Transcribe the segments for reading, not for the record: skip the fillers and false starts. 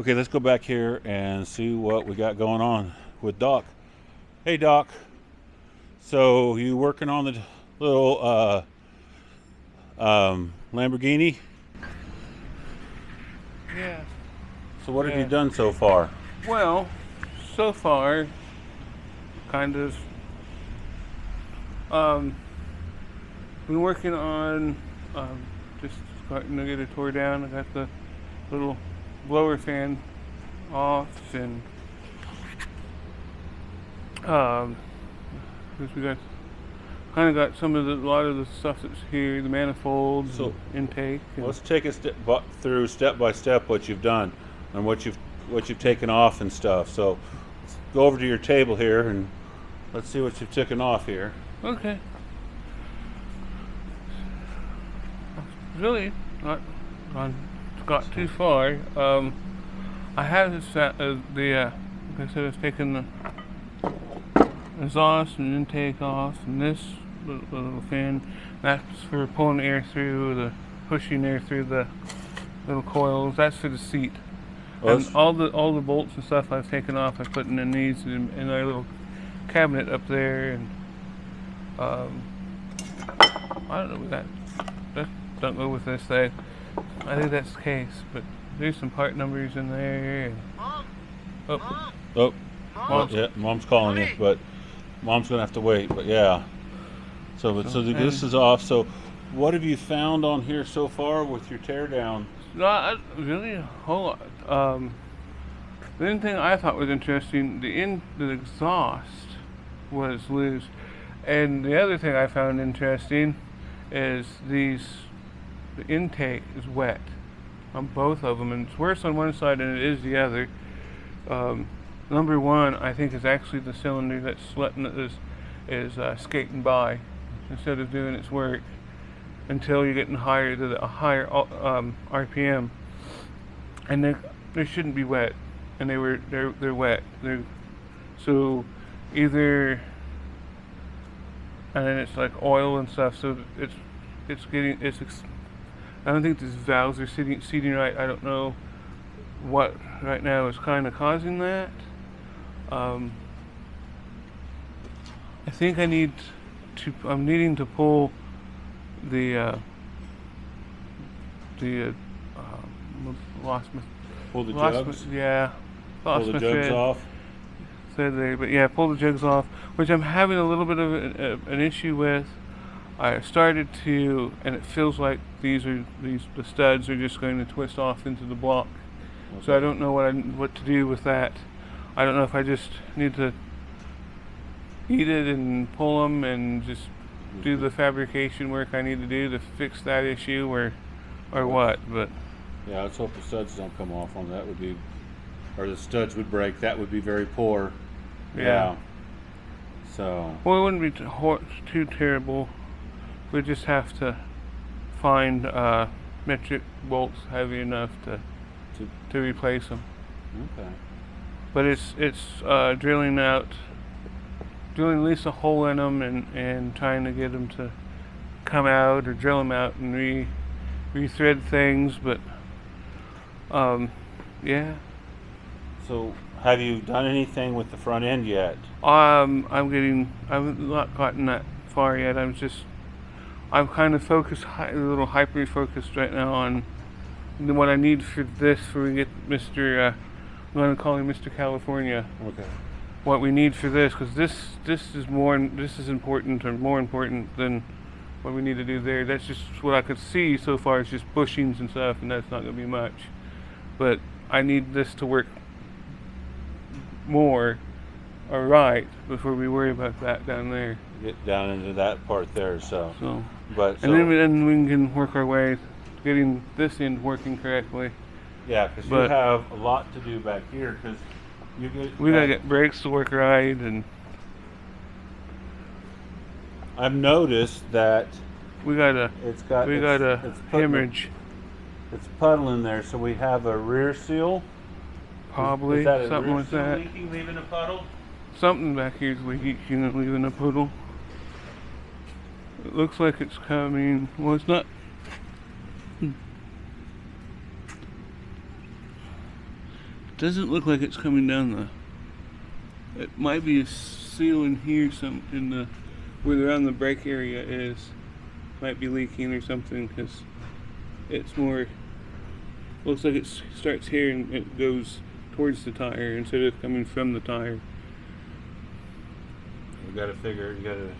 Okay, let's go back here and see what we got going on with Doc. Hey, Doc. So you working on the little Lamborghini? Yeah. So what have you done so far? Well, so far, kind of, been working on just starting to get it tore down. I got the little blower fan off, and we got kind of got some of a lot of the stuff that's here, the manifolds, So intake. Let's take a through step by step what you've done and what you've taken off and stuff. So let's go over to your table here and let's see what you've taken off here. Okay. Really not got too far. I have this, like I said, I've taken the exhaust and intake off, and this little fan, that's for pulling air through, pushing air through the little coils. That's for the seat. Oh, and all the bolts and stuff I've taken off. I put in these in our little cabinet up there, and I don't know what that don't go with this thing. I think that's the case, but there's some part numbers in there. And, yeah, Mom's calling you, but Mom's gonna have to wait. But yeah, so this is off. So what have you found on here so far with your teardown? Not really a whole lot. The only thing I thought was interesting, the exhaust was loose, and the other thing I found interesting is the intake is wet on both of them, and it's worse on one side than it is the other. Number one, I think, is actually the cylinder that's letting it is skating by instead of doing its work until you're getting higher to a higher RPM, and they shouldn't be wet, and they're wet. So either, and then it's like oil and stuff. So I don't think these valves are seating right. I don't know what right now is kind of causing that. I think I'm needing to pull the Pull the jugs? Yeah. Pull the jugs off? Said there, but yeah, pull the jugs off, which I'm having a little bit of an issue with. I started to, and it feels like the studs are just going to twist off into the block. Okay. So I don't know what to do with that. I don't know if I just need to eat it and pull them and just do the fabrication work I need to do to fix that issue, or what. But yeah, let's hope the studs don't come off on that. Would be, or the studs would break. That would be very poor. Yeah. So. Well, it wouldn't be too terrible. We just have to find metric bolts heavy enough to replace them. Okay. But it's drilling at least a hole in them and trying to get them to come out, or drill them out and rethread things. But yeah. So have you done anything with the front end yet? I've not gotten that far yet. I'm kind of a little hyper focused right now on what I need for this, for we get Mr. I'm going to call him Mr. California. Okay. What we need for this, because this is important, or more important than what we need to do there. That's just what I could see so far. It's just bushings and stuff, and that's not going to be much. But I need this to work more, or right, before we worry about that down there. Get down into that part there, so. And then we can work our way getting this end working correctly. Yeah, because you have a lot to do back here, because we gotta get brakes to work right, and I've noticed that we got a hemorrhage. It's puddling there, so we have a rear seal. Probably is that a something rear like seal that. Leaking, leaving a puddle. Something back here is leaking and leaving a puddle. It looks like it's coming. Well, it's not. Doesn't look like it's coming down the. It might be a seal in here, some in the where around the brake area is. Might be leaking or something because it's more. Looks like it starts here and it goes towards the tire instead of coming from the tire. You got to figure. You got to.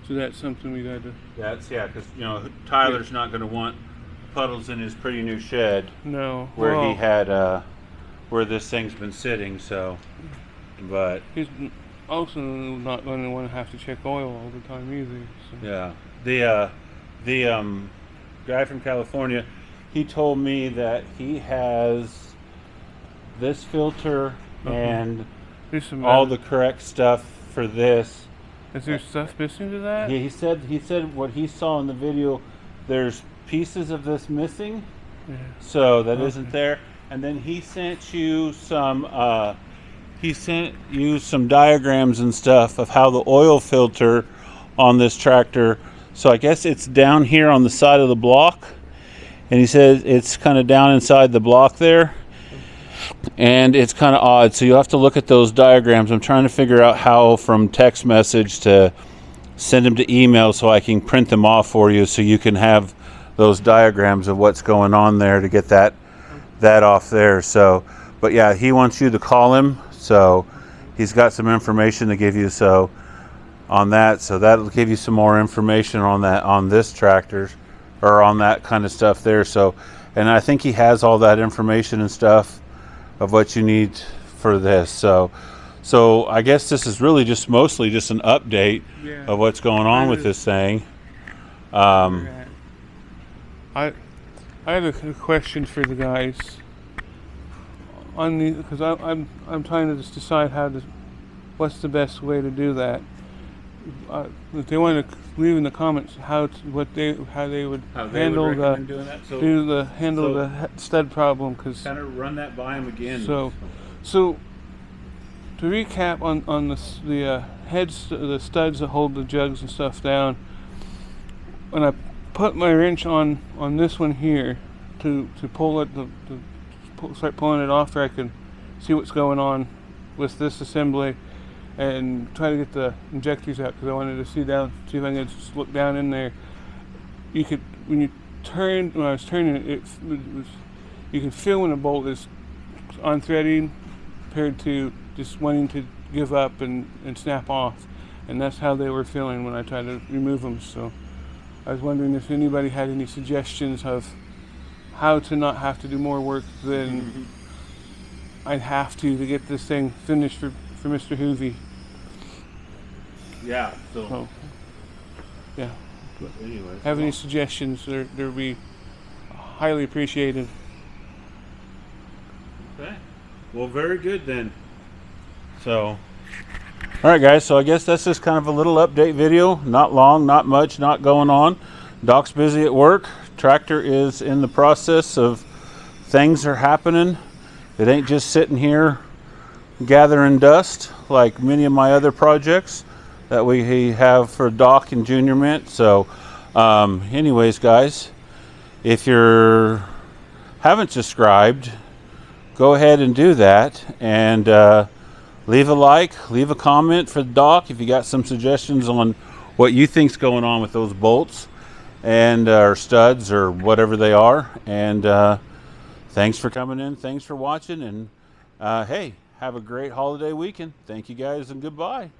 So that's something we got to. That's because Tyler's not going to want puddles in his pretty new shed. No. Where he had where this thing's been sitting. So, but he's also not going to want to have to check oil all the time either. So. Yeah. The guy from California, he told me that he has this filter and all the correct stuff for this. Is there stuff missing to that? He said what he saw in the video, there's pieces of this missing. Yeah. So that isn't there. And then he sent you some diagrams and stuff of how the oil filter on this tractor. So I guess it's down here on the side of the block. And he says it's kind of down inside the block there. And it's kind of odd. So you'll have to look at those diagrams. I'm trying to figure out how from text message to send them to email so I can print them off for you so you can have those diagrams of what's going on there to get that off there. So, but yeah, he wants you to call him. So he's got some information to give you on that. So that'll give you some more information on that, on this tractor or on that kind of stuff there. So, and I think he has all that information and stuff of what you need for this. So I guess this is really just mostly just an update of what's going on with this thing. I have a question for the guys on the, because I'm trying to just decide what's the best way to do that. If they want to leave in the comments how they would handle the stud problem, because kind of run that by them again. So to recap on the heads, the studs that hold the jugs and stuff down. When I put my wrench on this one here to pull it, start pulling it off, where I can see what's going on with this assembly and try to get the injectors out, because I wanted to see if I could just look down in there. You could, when I was turning it, you can feel when a bolt is on threading compared to just wanting to give up and snap off, and that's how they were feeling when I tried to remove them. So I was wondering if anybody had any suggestions of how to not have to do more work than I'd have to get this thing finished for Mr. Hoovy. Yeah. So yeah. But anyways, have any suggestions? They'd be highly appreciated. Okay. Well, very good then. So, all right, guys. So I guess that's just kind of a little update video. Not long, not much, not going on. Doc's busy at work. Tractor is in the process of things are happening. It ain't just sitting here gathering dust like many of my other projects that we have for Doc and Junior Mint. So anyways, guys, if you haven't subscribed, go ahead and do that, and leave a like, leave a comment for Doc if you got some suggestions on what you think's going on with those bolts and or studs or whatever they are. And thanks for coming in, thanks for watching, and hey, have a great holiday weekend. Thank you guys, and goodbye.